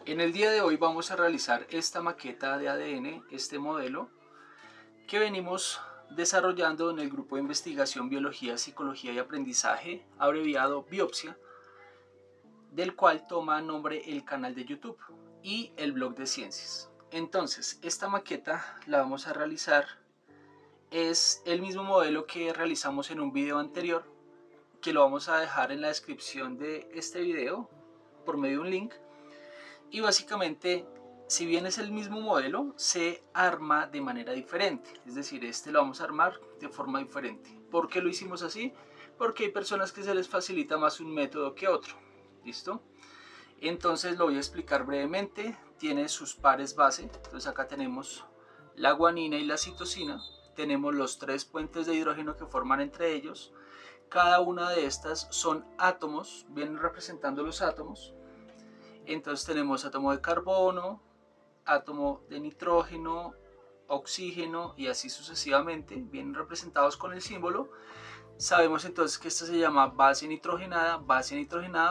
En el día de hoy vamos a realizar esta maqueta de ADN, este modelo que venimos desarrollando en el grupo de investigación Biología, Psicología y Aprendizaje, abreviado Biopsia, del cual toma nombre el canal de YouTube y el blog de ciencias. Entonces, esta maqueta la vamos a realizar, es el mismo modelo que realizamos en un video anterior, que lo vamos a dejar en la descripción de este video por medio de un link. Y básicamente, si bien es el mismo modelo, se arma de manera diferente. Es decir, este lo vamos a armar de forma diferente. ¿Por qué lo hicimos así? Porque hay personas que se les facilita más un método que otro. ¿Listo? Entonces lo voy a explicar brevemente. Tiene sus pares base. Entonces acá tenemos la guanina y la citosina. Tenemos los 3 puentes de hidrógeno que forman entre ellos. Cada una de estas son átomos, vienen representando los átomos. Entonces tenemos átomo de carbono, átomo de nitrógeno, oxígeno y así sucesivamente, vienen representados con el símbolo. Sabemos entonces que esta se llama base nitrogenada.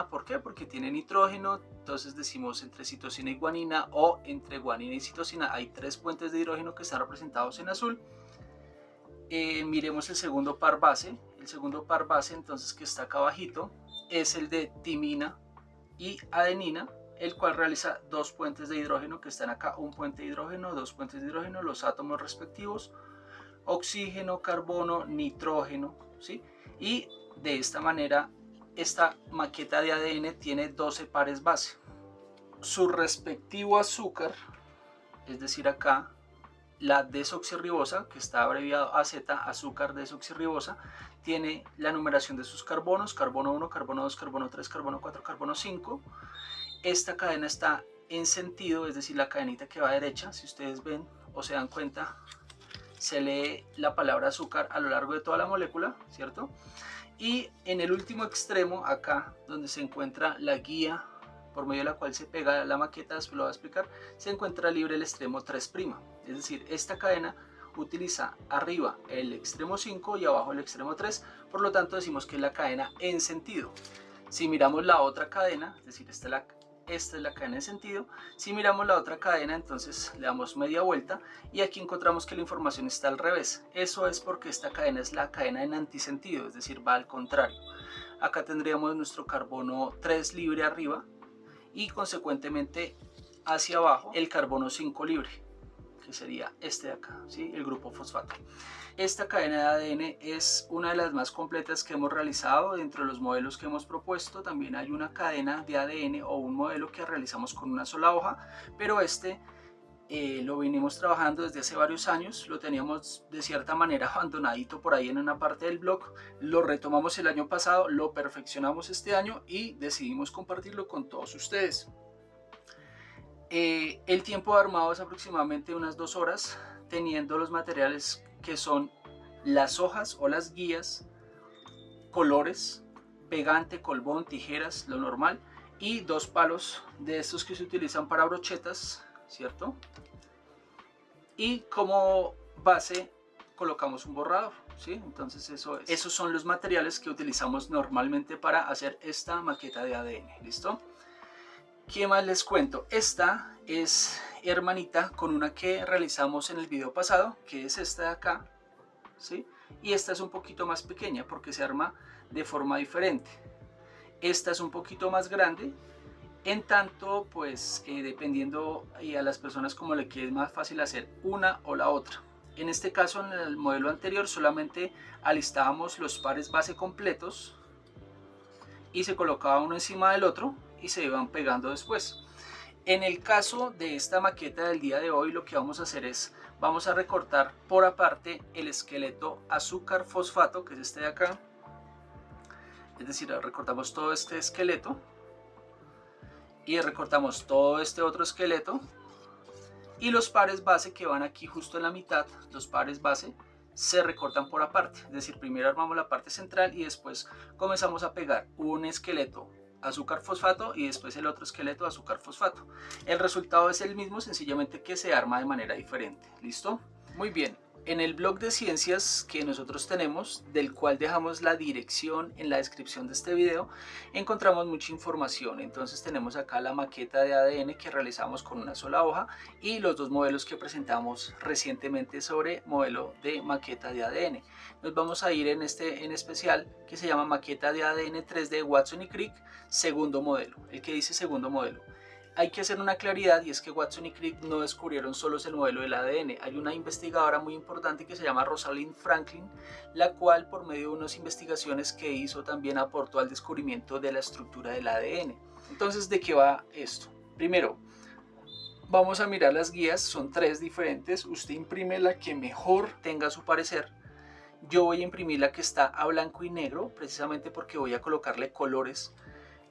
¿Por qué? Porque tiene nitrógeno. Entonces decimos entre citosina y guanina, o entre guanina y citosina hay 3 puentes de hidrógeno que están representados en azul. Miremos el segundo par base. El segundo par base, entonces, que está acá abajito, es el de timina y adenina, el cual realiza 2 puentes de hidrógeno que están acá, un puente de hidrógeno, 2 puentes de hidrógeno, los átomos respectivos, oxígeno, carbono, nitrógeno, ¿sí? Y de esta manera esta maqueta de ADN tiene 12 pares base. Su respectivo azúcar, es decir acá la desoxirribosa, que está abreviado AZ, azúcar desoxirribosa, tiene la numeración de sus carbonos, carbono 1, carbono 2, carbono 3, carbono 4, carbono 5. Esta cadena está en sentido, es decir, la cadenita que va a derecha, si ustedes ven o se dan cuenta, se lee la palabra azúcar a lo largo de toda la molécula,'cierto? Y en el último extremo, acá donde se encuentra la guía por medio de la cual se pega la maqueta, después lo voy a explicar, se encuentra libre el extremo 3'. Es decir, esta cadena utiliza arriba el extremo 5 y abajo el extremo 3, por lo tanto decimos que es la cadena en sentido. Si miramos la otra cadena, es decir, esta es la cadena en sentido. Si miramos la otra cadena, entonces le damos media vuelta y aquí encontramos que la información está al revés. Eso es porque esta cadena es la cadena en antisentido, es decir, va al contrario. Acá tendríamos nuestro carbono 3 libre arriba y consecuentemente hacia abajo el carbono 5 libre, que sería este de acá, ¿sí? El grupo fosfato. Esta cadena de ADN es una de las más completas que hemos realizado dentro de los modelos que hemos propuesto. También hay una cadena de ADN o un modelo que realizamos con una sola hoja, pero lo venimos trabajando desde hace varios años. Lo teníamos de cierta manera abandonadito por ahí en una parte del blog. Lo retomamos el año pasado, lo perfeccionamos este año y decidimos compartirlo con todos ustedes. El tiempo de armado es aproximadamente unas 2 horas, teniendo los materiales que son las hojas o las guías, colores, pegante, colbón, tijeras, lo normal, y 2 palos de estos que se utilizan para brochetas, ¿cierto? Y como base colocamos un borrador, ¿sí? Entonces esos son los materiales que utilizamos normalmente para hacer esta maqueta de ADN, ¿listo? ¿Qué más les cuento? Esta es hermanita con una que realizamos en el video pasado, que es esta de acá, ¿sí? Y esta es un poquito más pequeña porque se arma de forma diferente. Esta es un poquito más grande, en tanto pues dependiendo a las personas como le quede más fácil hacer una o la otra. En este caso, en el modelo anterior solamente alistábamos los pares base completos y se colocaba uno encima del otro y se iban pegando después. En el caso de esta maqueta del día de hoy, lo que vamos a hacer es, vamos a recortar por aparte el esqueleto azúcar fosfato, que es este de acá. Es decir, recortamos todo este esqueleto y recortamos todo este otro esqueleto, y los pares base que van aquí justo en la mitad, los pares base se recortan por aparte. Es decir, primero armamos la parte central y después comenzamos a pegar un esqueleto azúcar fosfato y después el otro esqueleto azúcar fosfato. El resultado es el mismo, sencillamente que se arma de manera diferente. ¿Listo? Muy bien. En el blog de ciencias que nosotros tenemos, del cual dejamos la dirección en la descripción de este video, encontramos mucha información. Entonces tenemos acá la maqueta de ADN que realizamos con una sola hoja y los dos modelos que presentamos recientemente sobre modelo de maqueta de ADN. Nos vamos a ir en este en especial que se llama maqueta de ADN 3D Watson y Crick, segundo modelo, el que dice segundo modelo. Hay que hacer una claridad, y es que Watson y Crick no descubrieron solos el modelo del ADN. Hay una investigadora muy importante que se llama Rosalind Franklin, la cual por medio de unas investigaciones que hizo también aportó al descubrimiento de la estructura del ADN. Entonces, ¿de qué va esto? Primero, vamos a mirar las guías, son 3 diferentes. Usted imprime la que mejor tenga a su parecer. Yo voy a imprimir la que está a blanco y negro, precisamente porque voy a colocarle colores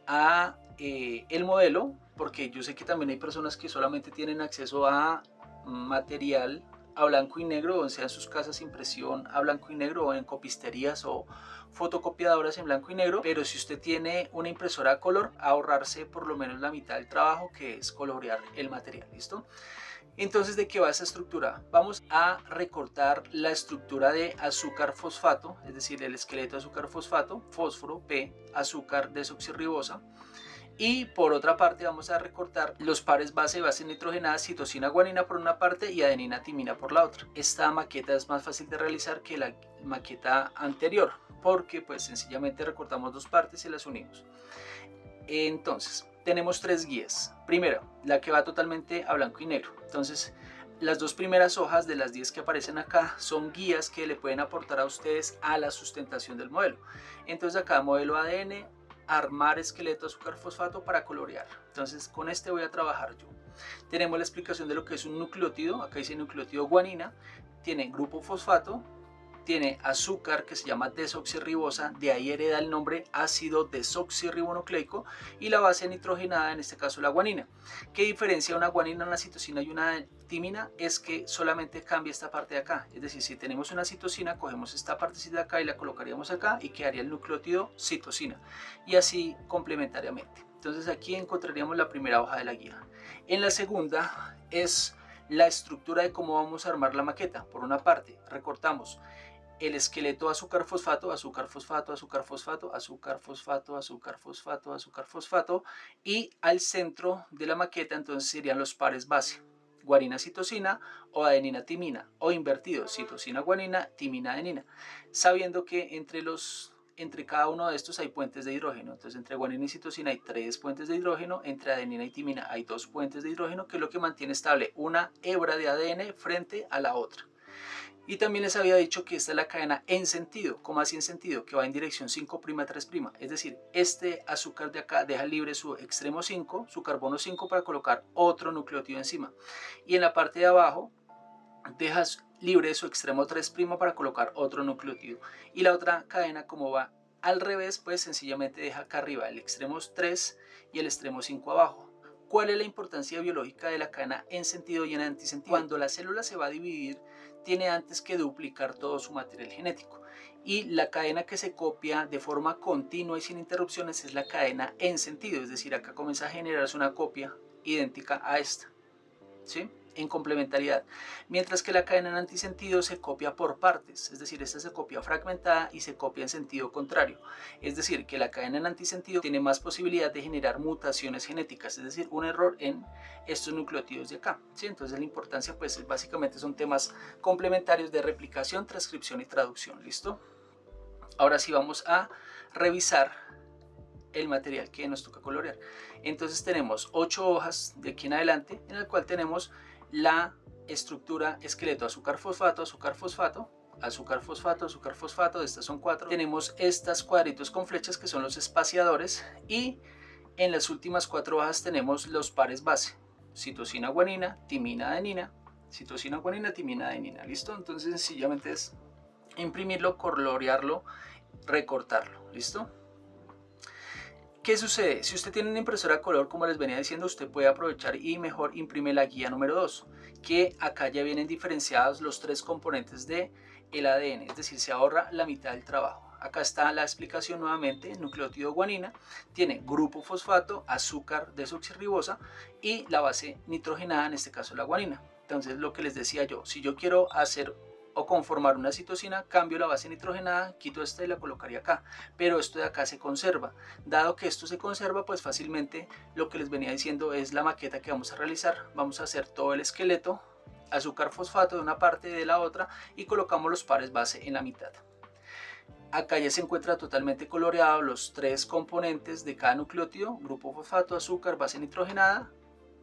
a el modelo, porque yo sé que también hay personas que solamente tienen acceso a material a blanco y negro, o sea en sus casas impresión a blanco y negro, o en copisterías o fotocopiadoras en blanco y negro. Pero si usted tiene una impresora a color, ahorrarse por lo menos la mitad del trabajo, que es colorear el material. ¿Listo? Entonces, ¿de qué va esa estructura? Vamos a recortar la estructura de azúcar fosfato, es decir, el esqueleto de azúcar fosfato, fósforo, P, azúcar desoxirribosa. Y por otra parte vamos a recortar los pares base nitrogenada, citosina guanina por una parte y adenina timina por la otra. Esta maqueta es más fácil de realizar que la maqueta anterior, porque pues sencillamente recortamos 2 partes y las unimos. Entonces, tenemos 3 guías. Primero, la que va totalmente a blanco y negro. Entonces, las 2 primeras hojas de las 10 que aparecen acá son guías que le pueden aportar a ustedes a la sustentación del modelo. Entonces, acá modelo ADN, armar esqueleto azúcar fosfato para colorear. Entonces, con este voy a trabajar yo. Tenemos la explicación de lo que es un nucleótido. Acá dice nucleótido guanina. Tiene grupo fosfato. Tiene azúcar que se llama desoxirribosa, de ahí hereda el nombre ácido desoxirribonucleico, y la base nitrogenada, en este caso la guanina. ¿Qué diferencia una guanina, una citosina y una timina? Es que solamente cambia esta parte de acá. Es decir, si tenemos una citosina, cogemos esta partecita de acá y la colocaríamos acá y quedaría el nucleótido citosina, y así complementariamente. Entonces aquí encontraríamos la primera hoja de la guía. En la segunda es la estructura de cómo vamos a armar la maqueta. Por una parte, recortamos el esqueleto azúcar fosfato, azúcar fosfato, azúcar fosfato, azúcar fosfato, azúcar fosfato, azúcar fosfato, y al centro de la maqueta entonces serían los pares base, guanina citosina o adenina timina, o invertido, citosina guanina, timina adenina, sabiendo que entre cada uno de estos hay puentes de hidrógeno. Entonces entre guanina y citosina hay 3 puentes de hidrógeno, entre adenina y timina hay 2 puentes de hidrógeno, que es lo que mantiene estable una hebra de ADN frente a la otra. Y también les había dicho que esta es la cadena en sentido. ¿Cómo así en sentido? Que va en dirección 5' 3'. Es decir, este azúcar de acá deja libre su extremo 5, su carbono 5, para colocar otro nucleótido encima. Y en la parte de abajo deja libre su extremo 3' para colocar otro nucleótido. Y la otra cadena, como va al revés, pues sencillamente deja acá arriba el extremo 3 y el extremo 5 abajo. ¿Cuál es la importancia biológica de la cadena en sentido y en antisentido? Cuando la célula se va a dividir, tiene antes que duplicar todo su material genético, y la cadena que se copia de forma continua y sin interrupciones es la cadena en sentido. Es decir, acá comienza a generarse una copia idéntica a esta, ¿sí?, en complementariedad, mientras que la cadena en antisentido se copia por partes. Es decir, esta se copia fragmentada y se copia en sentido contrario. Es decir, que la cadena en antisentido tiene más posibilidad de generar mutaciones genéticas, es decir, un error en estos nucleótidos de acá, ¿sí? Entonces la importancia, pues básicamente son temas complementarios de replicación, transcripción y traducción. ¿Listo? Ahora sí vamos a revisar el material que nos toca colorear. Entonces tenemos 8 hojas de aquí en adelante, en el cual tenemos la estructura esqueleto azúcar fosfato, azúcar fosfato, azúcar fosfato, azúcar fosfato. De estas son 4. Tenemos estos cuadritos con flechas que son los espaciadores, y en las últimas 4 hojas tenemos los pares base, citosina guanina, timina adenina, citosina guanina, timina adenina. ¿Listo? Entonces sencillamente es imprimirlo, colorearlo, recortarlo. ¿Listo? ¿Qué sucede? Si usted tiene una impresora a color, como les venía diciendo, usted puede aprovechar y mejor imprime la guía número 2, que acá ya vienen diferenciados los 3 componentes del ADN, es decir, se ahorra la mitad del trabajo. Acá está la explicación nuevamente. Nucleótido guanina tiene grupo fosfato, azúcar desoxirribosa y la base nitrogenada, en este caso la guanina. Entonces, lo que les decía yo, si yo quiero hacer o conformar una citosina, cambio la base nitrogenada, quito esta y la colocaría acá, pero esto de acá se conserva. Dado que esto se conserva, pues fácilmente lo que les venía diciendo es la maqueta que vamos a realizar. Vamos a hacer todo el esqueleto, azúcar fosfato de una parte y de la otra, y colocamos los pares base en la mitad. Acá ya se encuentra totalmente coloreado los tres componentes de cada nucleótido: grupo fosfato, azúcar, base nitrogenada,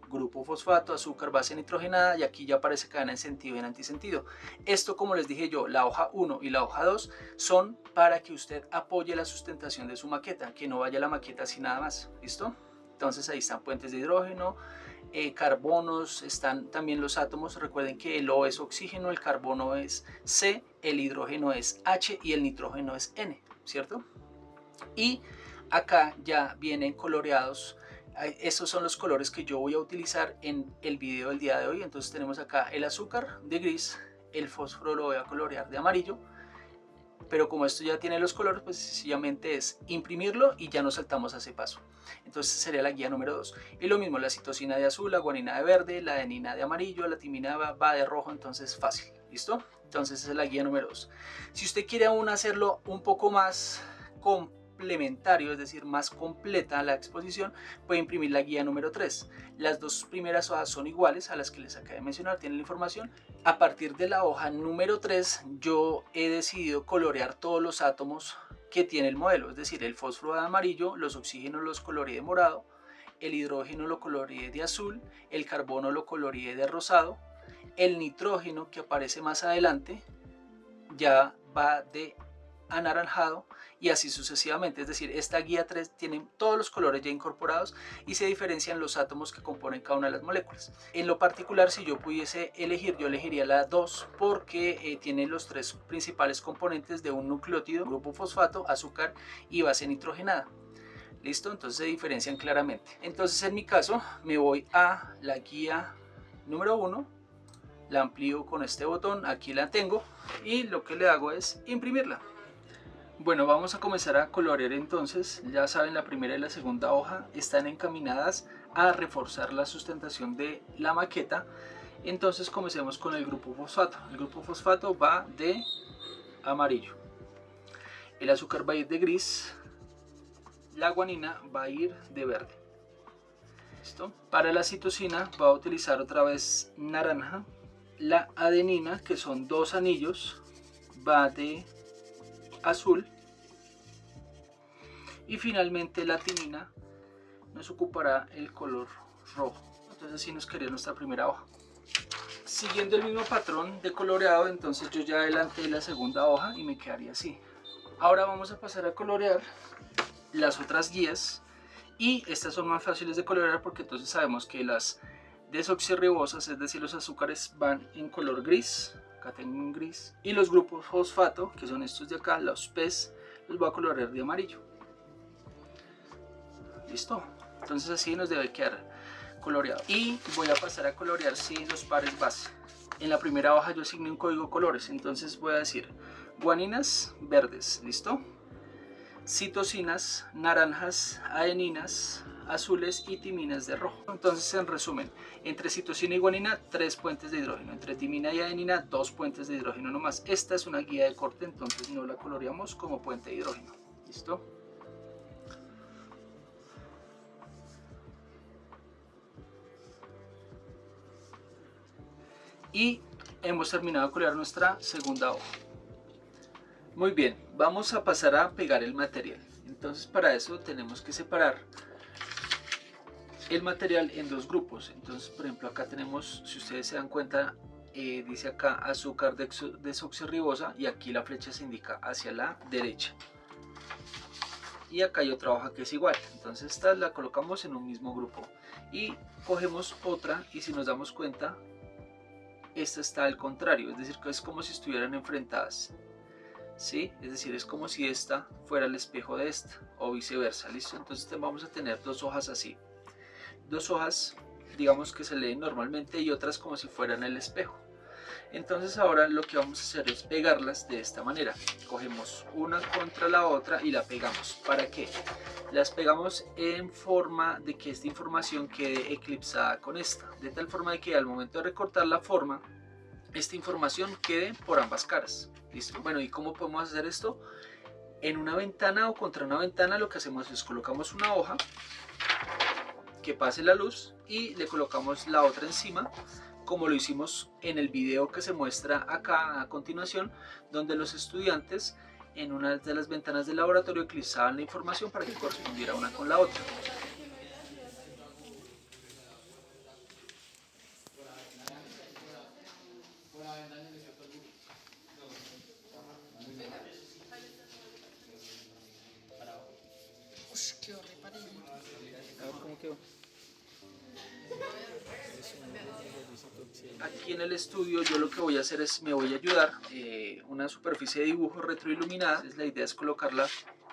grupo fosfato, azúcar, base nitrogenada, y aquí ya aparece cadena en sentido y en antisentido. Esto, como les dije yo, la hoja 1 y la hoja 2 son para que usted apoye la sustentación de su maqueta, que no vaya la maqueta así nada más, ¿listo? Entonces ahí están puentes de hidrógeno, carbonos, están también los átomos. Recuerden que el O es oxígeno, el carbono es C, el hidrógeno es H y el nitrógeno es N, ¿cierto? Y acá ya vienen coloreados. Estos son los colores que yo voy a utilizar en el video del día de hoy. Entonces tenemos acá el azúcar de gris, el fósforo lo voy a colorear de amarillo, pero como esto ya tiene los colores, pues sencillamente es imprimirlo y ya nos saltamos a ese paso. Entonces sería la guía número 2. Y lo mismo, la citosina de azul, la guanina de verde, la adenina de amarillo, la timina va de rojo, entonces fácil, ¿listo? Entonces esa es la guía número 2. Si usted quiere aún hacerlo un poco más complementario, es decir, más completa la exposición, puede imprimir la guía número 3. Las dos primeras hojas son iguales a las que les acabé de mencionar, tienen la información. A partir de la hoja número 3 yo he decidido colorear todos los átomos que tiene el modelo, es decir, el fósforo de amarillo, los oxígenos los coloreé de morado, el hidrógeno lo coloreé de azul, el carbono lo coloreé de rosado, el nitrógeno, que aparece más adelante, ya va de anaranjado, y así sucesivamente. Es decir, esta guía 3 tiene todos los colores ya incorporados y se diferencian los átomos que componen cada una de las moléculas. En lo particular, si yo pudiese elegir, yo elegiría la 2 porque tiene los tres principales componentes de un nucleótido: grupo fosfato, azúcar y base nitrogenada. ¿Listo? Entonces se diferencian claramente. Entonces en mi caso me voy a la guía número 1, la amplío con este botón, aquí la tengo, y lo que le hago es imprimirla. Bueno, vamos a comenzar a colorear entonces. Ya saben, la primera y la segunda hoja están encaminadas a reforzar la sustentación de la maqueta. Entonces comencemos con el grupo fosfato. El grupo fosfato va de amarillo, el azúcar va a ir de gris, la guanina va a ir de verde. ¿Listo? Para la citosina va a utilizar otra vez naranja, la adenina, que son dos anillos, va de azul, y finalmente la timina nos ocupará el color rojo. Entonces así nos quedaría nuestra primera hoja. Siguiendo el mismo patrón de coloreado, entonces yo ya adelanté la segunda hoja y me quedaría así. Ahora vamos a pasar a colorear las otras guías, y estas son más fáciles de colorear porque entonces sabemos que las desoxirribosas, es decir, los azúcares, van en color gris. Acá tengo un gris, y los grupos fosfato, que son estos de acá, los PES, los voy a colorear de amarillo. Listo, entonces así nos debe quedar coloreado. Y voy a pasar a colorear los pares base. En la primera hoja yo asigné un código colores, entonces voy a decir guaninas verdes, listo, citosinas naranjas, adeninas azules y timinas de rojo. Entonces, en resumen, entre citosina y guanina 3 puentes de hidrógeno, entre timina y adenina 2 puentes de hidrógeno nomás. Esta es una guía de corte, entonces no la coloreamos como puente de hidrógeno. ¿Listo? Y hemos terminado de colorear nuestra segunda hoja. Muy bien, vamos a pasar a pegar el material. Entonces para eso tenemos que separar el material en dos grupos. Entonces, por ejemplo, acá tenemos, si ustedes se dan cuenta, dice acá azúcar desoxirribosa, y aquí la flecha se indica hacia la derecha. Y acá hay otra hoja que es igual, entonces esta la colocamos en un mismo grupo. Y cogemos otra, y si nos damos cuenta, esta está al contrario, es decir, que es como si estuvieran enfrentadas. ¿Sí? Es decir, es como si esta fuera el espejo de esta, o viceversa. ¿Listo? Entonces vamos a tener dos hojas así. Dos hojas, digamos, que se leen normalmente, y otras como si fueran el espejo. Entonces ahora lo que vamos a hacer es pegarlas de esta manera. Cogemos una contra la otra y la pegamos. ¿Para qué? Las pegamos en forma de que esta información quede eclipsada con esta, de tal forma de que al momento de recortar la forma, esta información quede por ambas caras. ¿Listo? Bueno, ¿y cómo podemos hacer esto? En una ventana o contra una ventana lo que hacemos es colocamos una hoja que pase la luz y le colocamos la otra encima, como lo hicimos en el video que se muestra acá a continuación, donde los estudiantes en una de las ventanas del laboratorio utilizaban la información para que correspondiera una con la otra. Ush, quedó re parejo. A ver cómo quedó. Aquí en el estudio yo lo que voy a hacer es, me voy a ayudar una superficie de dibujo retroiluminada. Entonces, la idea es colocarla,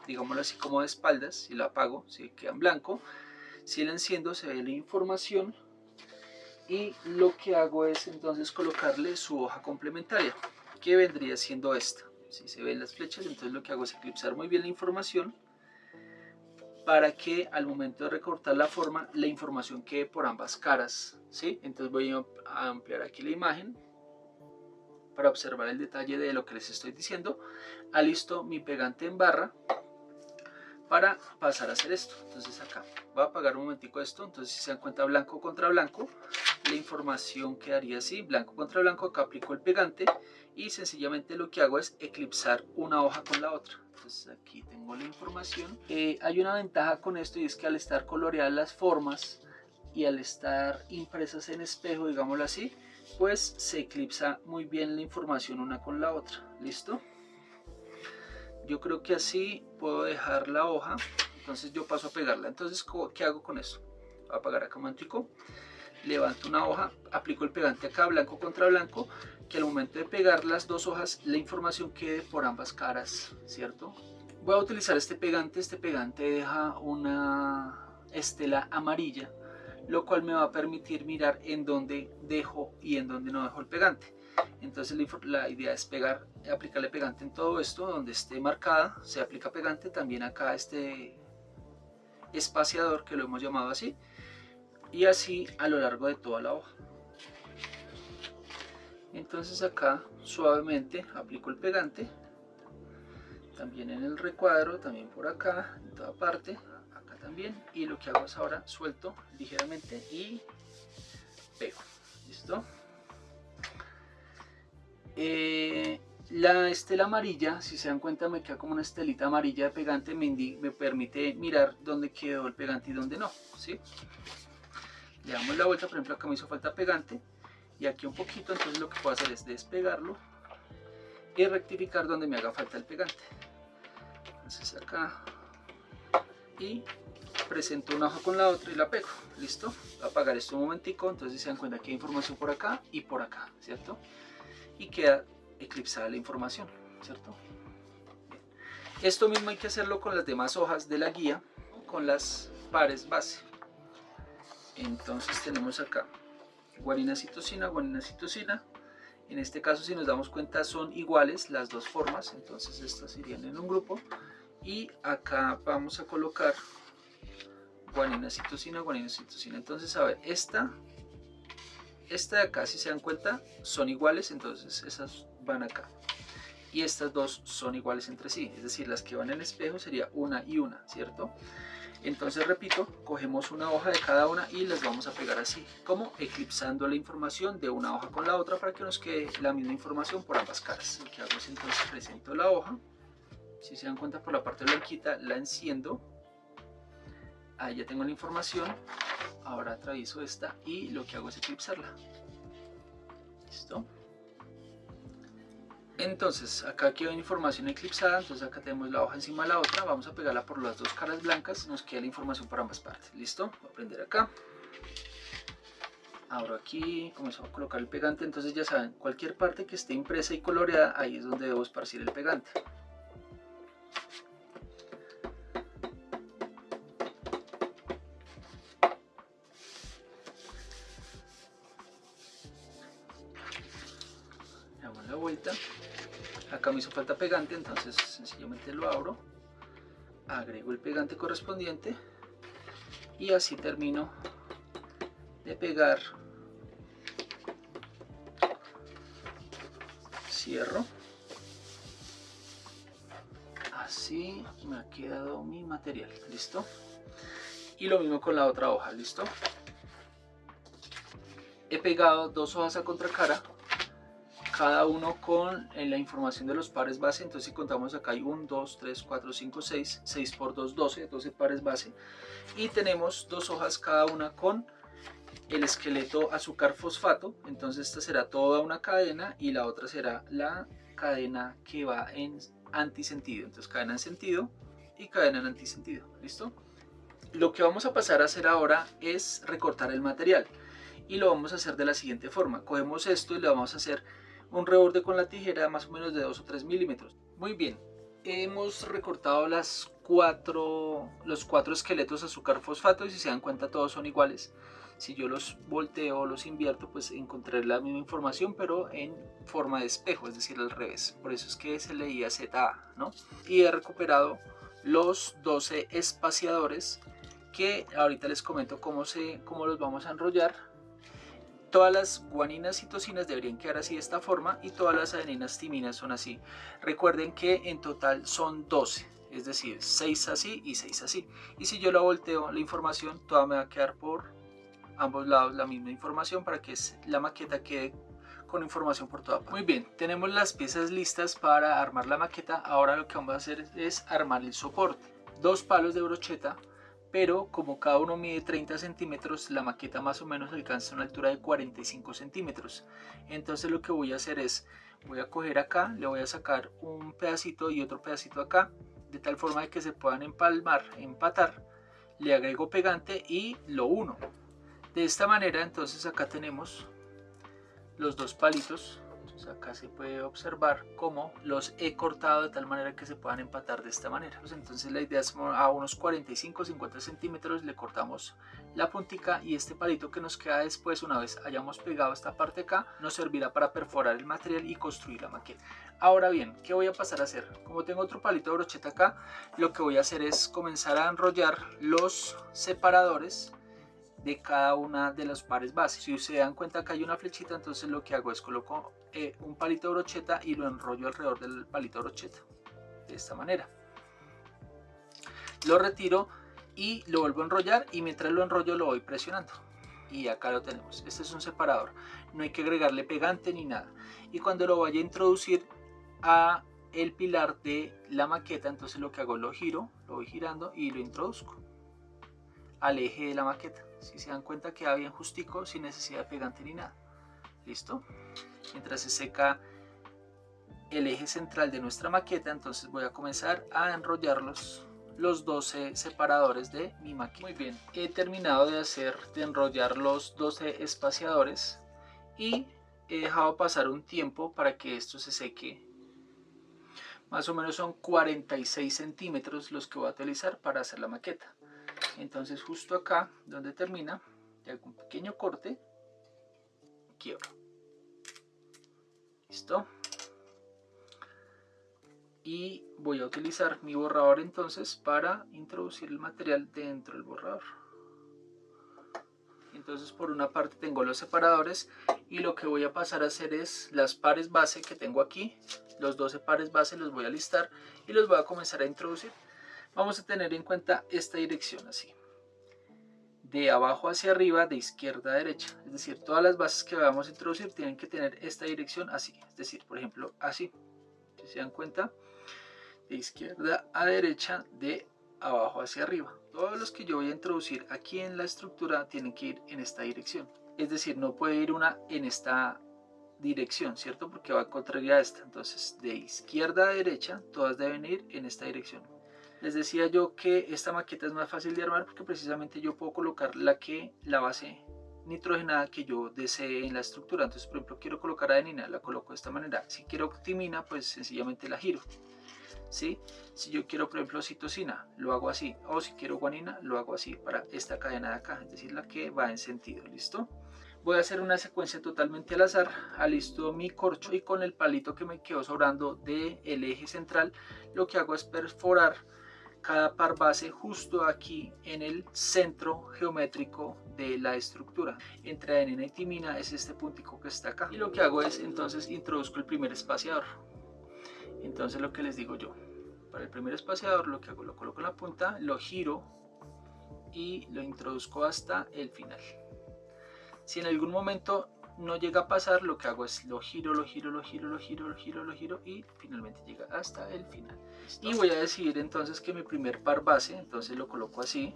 digámoslo así, como de espaldas. Si la apago, si queda en blanco. Si la enciendo, se ve la información. Y lo que hago es entonces colocarle su hoja complementaria, que vendría siendo esta. Si se ven las flechas, entonces lo que hago es eclipsar muy bien la información, para que al momento de recortar la forma, la información quede por ambas caras, ¿sí? Entonces voy a ampliar aquí la imagen para observar el detalle de lo que les estoy diciendo. Alisto mi pegante en barra para pasar a hacer esto. Entonces acá voy a apagar un momentico esto. Entonces, si se dan cuenta, blanco contra blanco, la información quedaría así, blanco contra blanco. Acá aplico el pegante y sencillamente lo que hago es eclipsar una hoja con la otra. Entonces aquí tengo la información. Hay una ventaja con esto, y es que al estar coloreadas las formas y al estar impresas en espejo, digámoslo así, pues se eclipsa muy bien la información una con la otra. ¿Listo? Yo creo que así puedo dejar la hoja. Entonces yo paso a pegarla. Entonces, ¿qué hago con eso? Voy a apagar acá un momentico. Levanto una hoja, aplico el pegante acá, blanco contra blanco, que al momento de pegar las dos hojas, la información quede por ambas caras, ¿cierto? Voy a utilizar este pegante deja una estela amarilla, lo cual me va a permitir mirar en dónde dejo y en dónde no dejo el pegante. Entonces la idea es aplicarle pegante en todo esto, donde esté marcada, se aplica pegante, también acá este espaciador, que lo hemos llamado así, y así a lo largo de toda la hoja. Entonces acá suavemente aplico el pegante, también en el recuadro, también por acá, en toda parte, acá también, y lo que hago es ahora suelto ligeramente y pego. ¿Listo? La estela amarilla, si se dan cuenta, me queda como una estelita amarilla de pegante, me permite mirar dónde quedó el pegante y dónde no, ¿sí? Le damos la vuelta. Por ejemplo, acá me hizo falta pegante y aquí un poquito, entonces lo que puedo hacer es despegarlo y rectificar donde me haga falta el pegante. Entonces acá, y presento una hoja con la otra y la pego. ¿Listo? Voy a apagar esto un momentico. Entonces se dan cuenta que hay información por acá y por acá, ¿cierto? Y queda eclipsada la información, ¿cierto? Bien. Esto mismo hay que hacerlo con las demás hojas de la guía, con las pares base. Entonces tenemos acá guanina, citosina, guanina, citosina. En este caso, si nos damos cuenta, son iguales las dos formas, entonces estas irían en un grupo. Y acá vamos a colocar guanina, citosina, guanina, citosina. Entonces, a ver, esta de acá, si se dan cuenta, son iguales, entonces esas van acá. Y estas dos son iguales entre sí, es decir, las que van en espejo sería una y una, ¿cierto? Entonces, repito, cogemos una hoja de cada una y las vamos a pegar así, como eclipsando la información de una hoja con la otra para que nos quede la misma información por ambas caras. Lo que hago es entonces presento la hoja, si se dan cuenta, por la parte blanquita la enciendo, ahí ya tengo la información. Ahora atravieso esta y lo que hago es eclipsarla. ¿Listo? Entonces acá quedó información eclipsada, entonces acá tenemos la hoja encima de la otra, vamos a pegarla por las dos caras blancas, nos queda la información por ambas partes. ¿Listo? Voy a prender acá, abro aquí, comienzo a colocar el pegante. Entonces ya saben, cualquier parte que esté impresa y coloreada, ahí es donde debo esparcir el pegante. Damos la vuelta. Acá me hizo falta pegante, entonces sencillamente lo abro, agrego el pegante correspondiente y así termino de pegar cierro. Así me ha quedado mi material, listo. Y lo mismo con la otra hoja, listo. He pegado dos hojas a contracara, cada uno con la información de los pares base. Entonces si contamos acá hay 1, 2, 3, 4, 5, 6, 6 por 2, 12 pares base. Y tenemos dos hojas cada una con el esqueleto azúcar fosfato. Entonces esta será toda una cadena y la otra será la cadena que va en antisentido. Entonces cadena en sentido y cadena en antisentido, ¿listo? Lo que vamos a pasar a hacer ahora es recortar el material. Y lo vamos a hacer de la siguiente forma. Cogemos esto y le vamos a hacer un reborde con la tijera más o menos de 2 o 3 milímetros. Muy bien, hemos recortado los cuatro esqueletos azúcar fosfato y si se dan cuenta todos son iguales. Si yo los volteo o los invierto, pues encontraré la misma información, pero en forma de espejo, es decir, al revés. Por eso es que se leía ZA, ¿no? Y he recuperado los 12 espaciadores que ahorita les comento cómo los vamos a enrollar. Todas las guaninas y tocinas deberían quedar así de esta forma y todas las adeninas timinas son así. Recuerden que en total son 12, es decir, 6 así y 6 así. Y si yo la volteo, la información toda me va a quedar por ambos lados la misma información para que la maqueta quede con información por toda parte. Muy bien, tenemos las piezas listas para armar la maqueta. Ahora lo que vamos a hacer es armar el soporte. Dos palos de brocheta, pero como cada uno mide 30 centímetros, la maqueta más o menos alcanza una altura de 45 centímetros. Entonces lo que voy a hacer es, voy a coger acá, le voy a sacar un pedacito y otro pedacito acá, de tal forma de que se puedan empalmar, empatar. Le agrego pegante y lo uno. De esta manera, entonces acá tenemos los dos palitos. Entonces acá se puede observar cómo los he cortado de tal manera que se puedan empatar de esta manera. Entonces la idea es a unos 45-50 centímetros le cortamos la puntica y este palito que nos queda después, una vez hayamos pegado esta parte acá, nos servirá para perforar el material y construir la maqueta. Ahora bien, ¿qué voy a pasar a hacer? Como tengo otro palito de brocheta acá, lo que voy a hacer es comenzar a enrollar los separadores de cada una de los pares base. Si se dan cuenta que hay una flechita, entonces lo que hago es coloco un palito de brocheta y lo enrollo alrededor del palito de brocheta de esta manera. Lo retiro y lo vuelvo a enrollar y mientras lo enrollo lo voy presionando y acá lo tenemos. Este es un separador, no hay que agregarle pegante ni nada. Y cuando lo vaya a introducir a el pilar de la maqueta, entonces lo que hago lo giro, lo voy girando y lo introduzco al eje de la maqueta. Si se dan cuenta queda bien justico, sin necesidad de pegante ni nada. ¿Listo? Mientras se seca el eje central de nuestra maqueta, entonces voy a comenzar a enrollar los 12 separadores de mi maqueta. Muy bien, he terminado de enrollar los 12 espaciadores y he dejado pasar un tiempo para que esto se seque. Más o menos son 46 centímetros los que voy a utilizar para hacer la maqueta. Entonces justo acá donde termina, le hago un pequeño corte, quiebro. Listo. Y voy a utilizar mi borrador entonces para introducir el material dentro del borrador. Entonces por una parte tengo los separadores y lo que voy a pasar a hacer es las pares base que tengo aquí, los 12 pares base los voy a listar y los voy a comenzar a introducir. Vamos a tener en cuenta esta dirección así, de abajo hacia arriba, de izquierda a derecha, es decir, todas las bases que vamos a introducir tienen que tener esta dirección así, es decir, por ejemplo así, si se dan cuenta, de izquierda a derecha, de abajo hacia arriba. Todos los que yo voy a introducir aquí en la estructura tienen que ir en esta dirección, es decir, no puede ir una en esta dirección, ¿cierto? Porque va contraria a esta. Entonces de izquierda a derecha todas deben ir en esta dirección. Les decía yo que esta maqueta es más fácil de armar porque precisamente yo puedo colocar la base nitrogenada que yo desee en la estructura. Entonces, por ejemplo, quiero colocar adenina, la coloco de esta manera. Si quiero timina, pues sencillamente la giro, ¿sí? Si yo quiero, por ejemplo, citosina, lo hago así. O si quiero guanina, lo hago así para esta cadena de acá, es decir, la que va en sentido. ¿Listo? Voy a hacer una secuencia totalmente al azar. Alisto mi corcho y con el palito que me quedó sobrando del eje central, lo que hago es perforar cada par base justo aquí en el centro geométrico de la estructura. Entre adenina y timina es este puntico que está acá. Y lo que hago es entonces introduzco el primer espaciador. Entonces lo que les digo yo, para el primer espaciador lo que hago, lo coloco en la punta, lo giro y lo introduzco hasta el final. Si en algún momento no llega a pasar, lo que hago es lo giro y finalmente llega hasta el final. Y voy a decidir entonces que mi primer par base, entonces lo coloco así,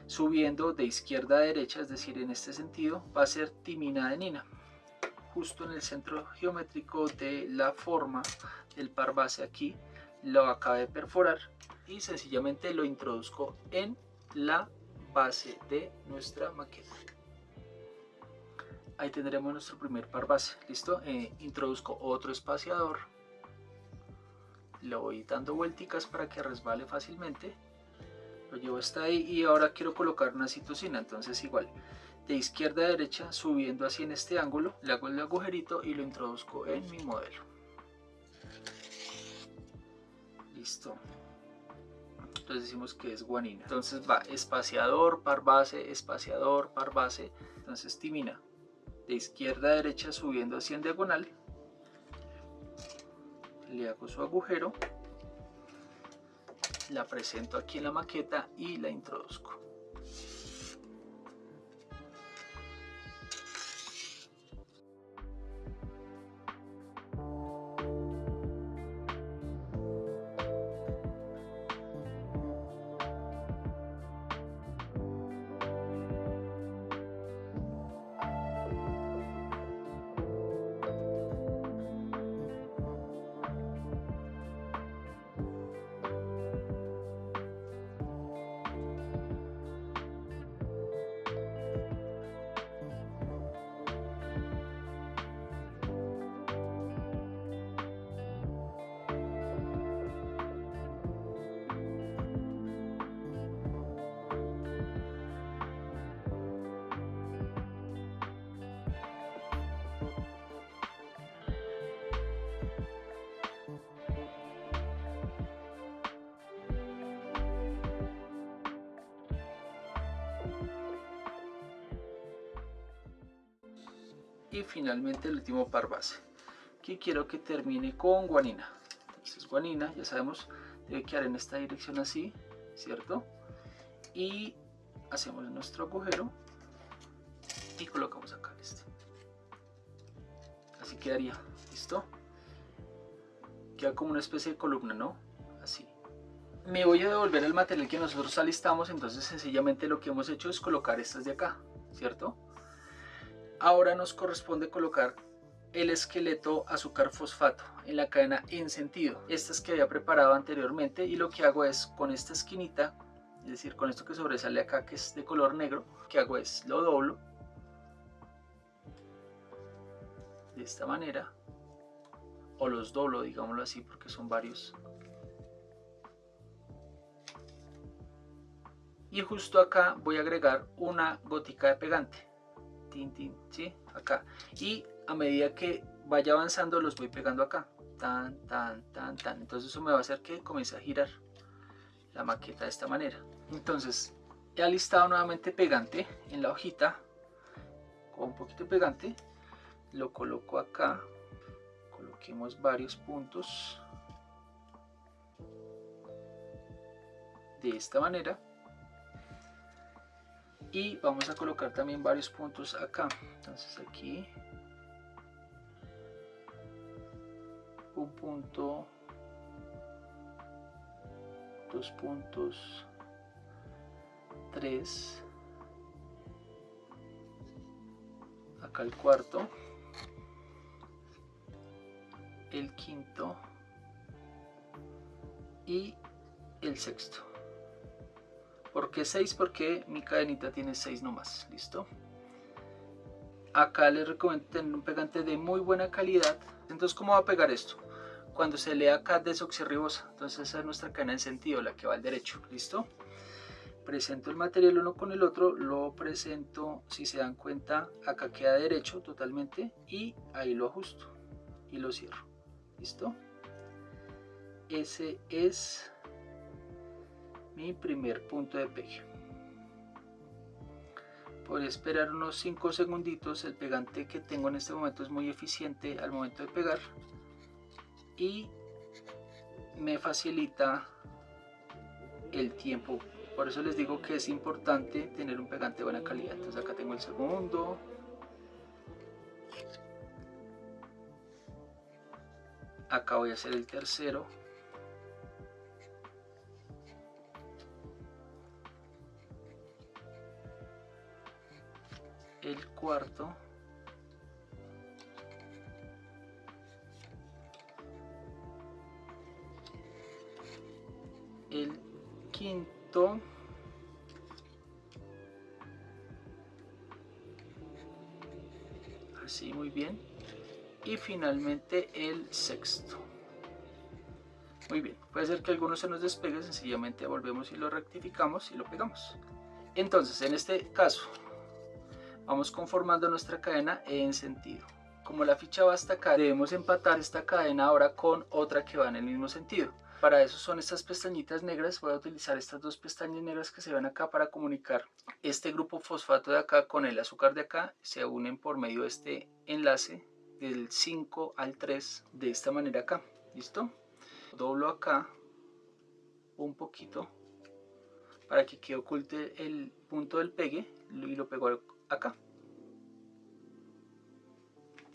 subiendo de izquierda a derecha, es decir, en este sentido, va a ser timina adenina, justo en el centro geométrico de la forma del par base aquí, lo acabo de perforar y sencillamente lo introduzco en la base de nuestra maqueta. Ahí tendremos nuestro primer par base, listo. Introduzco otro espaciador, lo voy dando vuelticas para que resbale fácilmente, lo llevo hasta ahí y ahora quiero colocar una citosina, entonces igual de izquierda a derecha subiendo así en este ángulo, le hago el agujerito y lo introduzco en mi modelo. Listo. Entonces decimos que es guanina. Entonces va espaciador, par base, espaciador, par base. Entonces timina de izquierda a derecha subiendo así en diagonal. Le hago su agujero. La presento aquí en la maqueta y la introduzco. Y finalmente el último par base, que quiero que termine con guanina. Entonces guanina, ya sabemos, debe quedar en esta dirección así, ¿cierto? Y hacemos nuestro agujero y colocamos acá este. Así quedaría, ¿listo? Queda como una especie de columna, ¿no? Así. Me voy a devolver el material que nosotros alistamos, entonces sencillamente lo que hemos hecho es colocar estas de acá, ¿cierto? Ahora nos corresponde colocar el esqueleto azúcar fosfato en la cadena en sentido, estas que había preparado anteriormente, y lo que hago es con esta esquinita, es decir, con esto que sobresale acá que es de color negro, lo que hago es lo doblo de esta manera, o los doblo, digámoslo así, porque son varios, y justo acá voy a agregar una gotica de pegante. ¿Sí? Acá, y a medida que vaya avanzando los voy pegando acá, tan. Entonces eso me va a hacer que comience a girar la maqueta de esta manera. Entonces he alistado nuevamente pegante en la hojita, con un poquito de pegante lo coloco acá, coloquemos varios puntos de esta manera. Y vamos a colocar también varios puntos acá. Entonces aquí un punto, 2 puntos, 3, acá el cuarto, el quinto y el sexto. ¿Por qué 6? Porque mi cadenita tiene 6 nomás, ¿listo? Acá les recomiendo tener un pegante de muy buena calidad. Entonces, ¿cómo va a pegar esto? Cuando se lea acá desoxirribosa, entonces esa es nuestra cadena en sentido, la que va al derecho, ¿listo? Presento el material uno con el otro, lo presento, si se dan cuenta, acá queda derecho totalmente y ahí lo ajusto y lo cierro, ¿listo? Ese es mi primer punto de pegue. Voy a esperar unos 5 segunditos. El pegante que tengo en este momento es muy eficiente al momento de pegar y me facilita el tiempo. Por eso les digo que es importante tener un pegante de buena calidad. Entonces acá tengo el segundo. Acá voy a hacer el tercero. El cuarto. El quinto. Así, muy bien. Y finalmente el sexto. Muy bien, puede ser que alguno se nos despegue, sencillamente volvemos y lo rectificamos y lo pegamos. Entonces, en este caso, vamos conformando nuestra cadena en sentido. Como la ficha va hasta acá, debemos empatar esta cadena ahora con otra que va en el mismo sentido. Para eso son estas pestañitas negras. Voy a utilizar estas dos pestañas negras que se ven acá para comunicar este grupo fosfato de acá con el azúcar de acá. Se unen por medio de este enlace del 5 al 3 de esta manera acá. ¿Listo? Doblo acá un poquito para que quede oculte el punto del pegue y lo pego acá.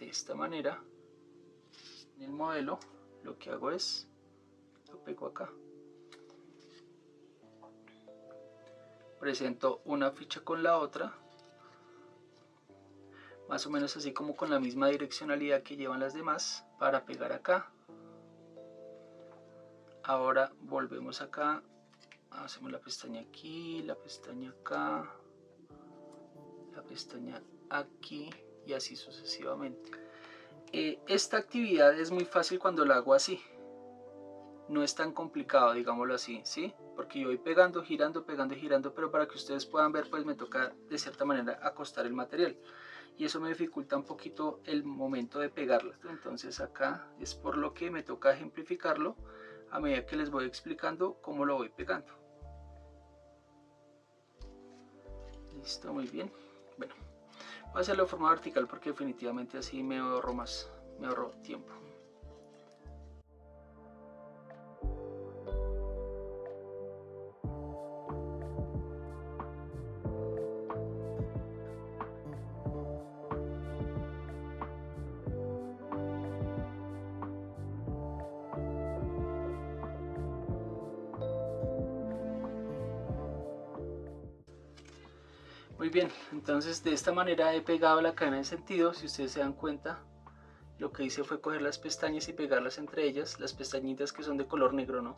De esta manera, en el modelo, lo que hago es lo pego acá. Presento una ficha con la otra, más o menos así como con la misma direccionalidad que llevan las demás, para pegar acá. Ahora volvemos acá, hacemos la pestaña aquí, la pestaña acá, la pestaña aquí y así sucesivamente. Esta actividad es muy fácil cuando la hago así. No es tan complicado, digámoslo así, ¿sí? Porque yo voy pegando, girando, pero para que ustedes puedan ver, pues me toca de cierta manera acostar el material. Y eso me dificulta un poquito el momento de pegarla. Entonces acá es por lo que me toca ejemplificarlo a medida que les voy explicando cómo lo voy pegando. Listo, muy bien. Bueno, voy a hacerlo de forma vertical porque definitivamente así me ahorro más, me ahorro tiempo. Muy bien, entonces de esta manera he pegado la cadena en sentido. Si ustedes se dan cuenta, lo que hice fue coger las pestañas y pegarlas entre ellas, las pestañitas que son de color negro, ¿no?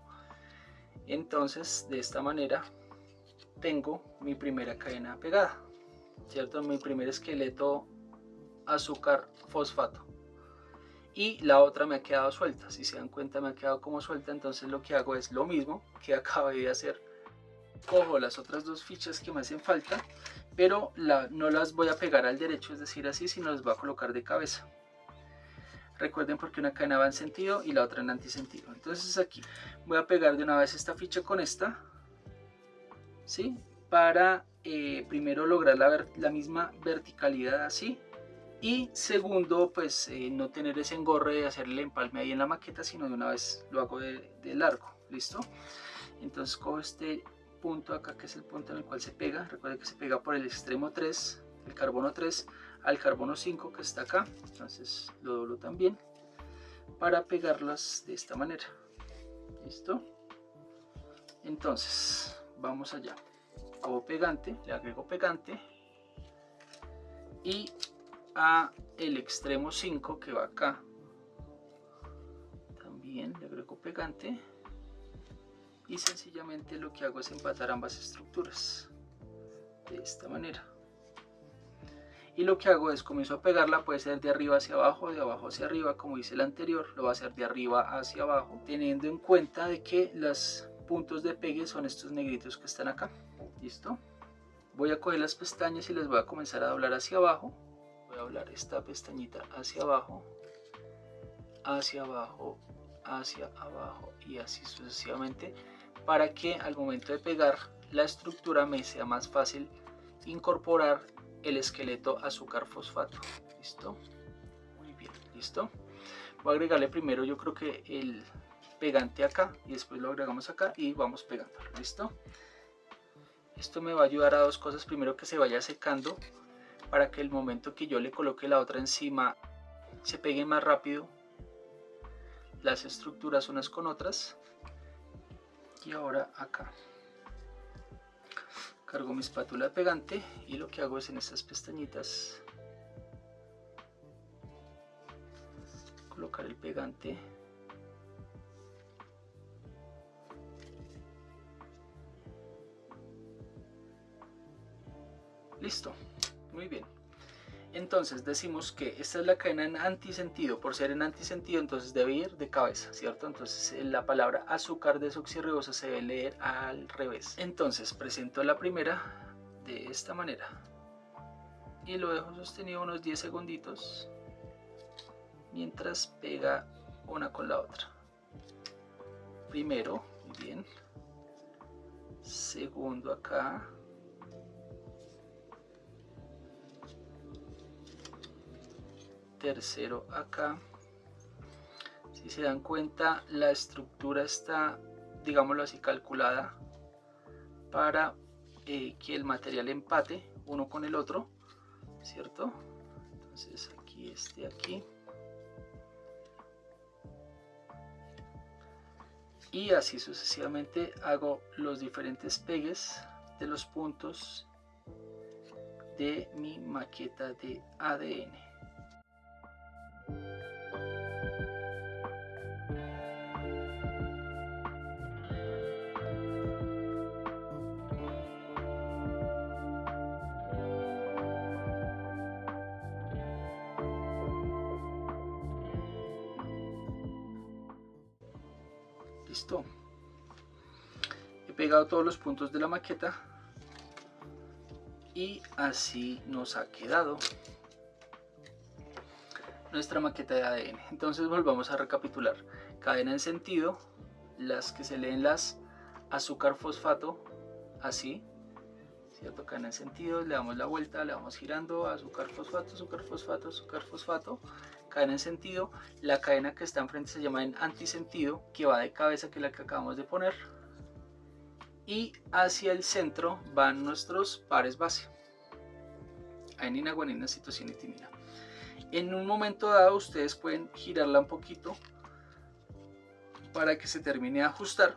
Entonces de esta manera tengo mi primera cadena pegada, ¿cierto? Mi primer esqueleto azúcar fosfato. Y la otra me ha quedado suelta. Si se dan cuenta, me ha quedado como suelta. Entonces lo que hago es lo mismo que acabé de hacer. Cojo las otras dos fichas que me hacen falta, pero no las voy a pegar al derecho, es decir, así, sino las voy a colocar de cabeza. Recuerden, porque una cadena va en sentido y la otra en antisentido. Entonces aquí voy a pegar de una vez esta ficha con esta, ¿sí? Para primero lograr la misma verticalidad así. Y segundo, pues no tener ese engorre de hacer el empalme ahí en la maqueta, sino de una vez lo hago de largo. ¿Listo? Entonces cojo este punto acá, que es el punto en el cual se pega. Recuerden que se pega por el extremo 3, el carbono 3, al carbono 5 que está acá. Entonces lo doblo también para pegarlas de esta manera. ¿Listo? Entonces vamos allá. Cojo pegante, le agrego pegante y a el extremo 5 que va acá también le agrego pegante. Y sencillamente lo que hago es empatar ambas estructuras de esta manera. Y lo que hago es comienzo a pegarla, puede ser de arriba hacia abajo, de abajo hacia arriba, como hice el anterior. Lo voy a hacer de arriba hacia abajo, teniendo en cuenta de que los puntos de pegue son estos negritos que están acá. ¿Listo? Voy a coger las pestañas y les voy a comenzar a doblar hacia abajo. Voy a doblar esta pestañita hacia abajo, hacia abajo, hacia abajo y así sucesivamente, para que al momento de pegar la estructura me sea más fácil incorporar el esqueleto azúcar fosfato. ¿Listo? Muy bien, listo. Voy a agregarle primero, yo creo que el pegante acá y después lo agregamos acá y vamos pegando. ¿Listo? Esto me va a ayudar a dos cosas. Primero, que se vaya secando para que el momento que yo le coloque la otra encima se peguen más rápido las estructuras unas con otras. Y ahora acá cargo mi espátula de pegante y lo que hago es en estas pestañitas colocar el pegante. Listo, muy bien. Entonces decimos que esta es la cadena en antisentido. Por ser en antisentido, entonces debe ir de cabeza, ¿cierto? Entonces la palabra azúcar desoxirribosa se debe leer al revés. Entonces presento la primera de esta manera y lo dejo sostenido unos 10 segunditos mientras pega una con la otra. Primero, muy bien. Segundo acá. Tercero acá. Si se dan cuenta, la estructura está, digámoslo así, calculada para que el material empate uno con el otro, ¿cierto? Entonces aquí aquí. Y así sucesivamente hago los diferentes pegues de los puntos de mi maqueta de ADN. Listo. He pegado todos los puntos de la maqueta y así nos ha quedado nuestra maqueta de ADN. Entonces volvamos a recapitular. Cadena en sentido, las que se leen las azúcar fosfato, así, ¿cierto? Cadena en sentido, le damos la vuelta, le vamos girando, azúcar fosfato, azúcar fosfato, azúcar fosfato. Cadena en sentido, la cadena que está enfrente se llama en antisentido, que va de cabeza, que es la que acabamos de poner, y hacia el centro van nuestros pares base, adenina, guanina, citosina y timina. En un momento dado ustedes pueden girarla un poquito para que se termine de ajustar,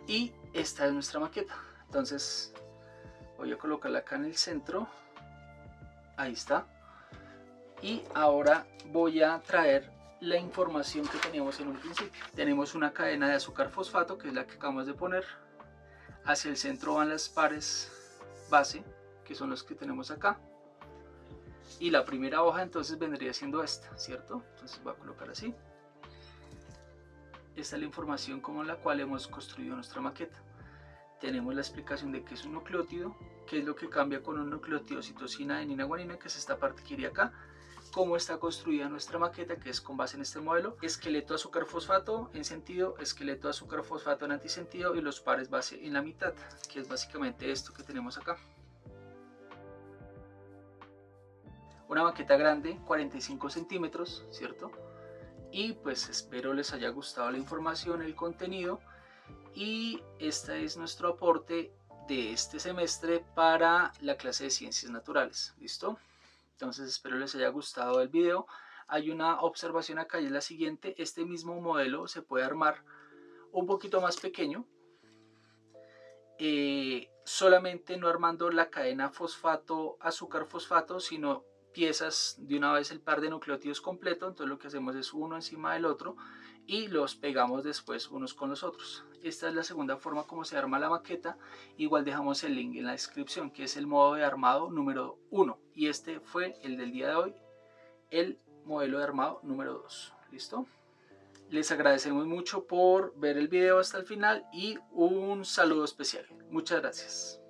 y esta es nuestra maqueta. Entonces voy a colocarla acá en el centro, ahí está. Y ahora voy a traer la información que teníamos en un principio. Tenemos una cadena de azúcar fosfato, que es la que acabamos de poner. Hacia el centro van las pares base, que son los que tenemos acá. Y la primera hoja entonces vendría siendo esta, ¿cierto? Entonces voy a colocar así. Esta es la información con la cual hemos construido nuestra maqueta. Tenemos la explicación de qué es un nucleótido, qué es lo que cambia con un nucleótido, citosina, adenina, guanina, que es esta parte que iría acá. Cómo está construida nuestra maqueta, que es con base en este modelo: esqueleto azúcar fosfato en sentido, esqueleto azúcar fosfato en antisentido y los pares base en la mitad, que es básicamente esto que tenemos acá. Una maqueta grande, 45 centímetros, ¿cierto? Y pues espero les haya gustado la información, el contenido, y este es nuestro aporte de este semestre para la clase de ciencias naturales. ¿Listo? Entonces espero les haya gustado el video. Hay una observación acá y es la siguiente: este mismo modelo se puede armar un poquito más pequeño, solamente no armando la cadena fosfato, azúcar fosfato, sino piezas de una vez el par de nucleótidos completo. Entonces lo que hacemos es uno encima del otro y los pegamos después unos con los otros. Esta es la segunda forma como se arma la maqueta. Igual dejamos el link en la descripción, que es el modo de armado número 1, y este fue el del día de hoy, el modelo de armado número 2. ¿Listo? Les agradecemos mucho por ver el video hasta el final y un saludo especial. Muchas gracias.